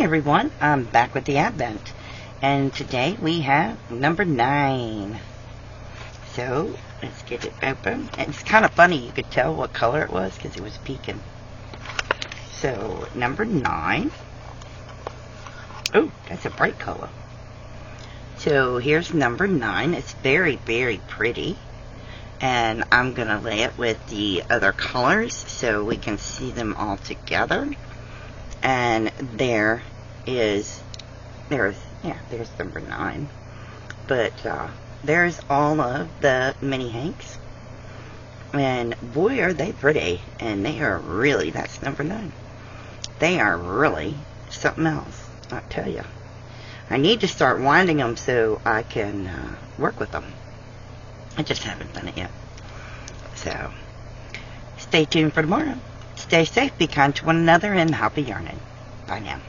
everyone, I'm back with the Advent, and today we have number 9. So let's get it open. And it's kind of funny, you could tell what color it was because it was peeking. So number 9. Oh, that's a bright color. So here's number 9. It's very, very pretty, and I'm gonna lay it with the other colors so we can see them all together. And there's number 9. But there's all of the mini hanks. And boy, are they pretty. And they are really, that's number 9. They are really something else, I tell you. I need to start winding them so I can work with them. I just haven't done it yet. So, stay tuned for tomorrow. Stay safe, be kind to one another, and happy yarning. Bye now.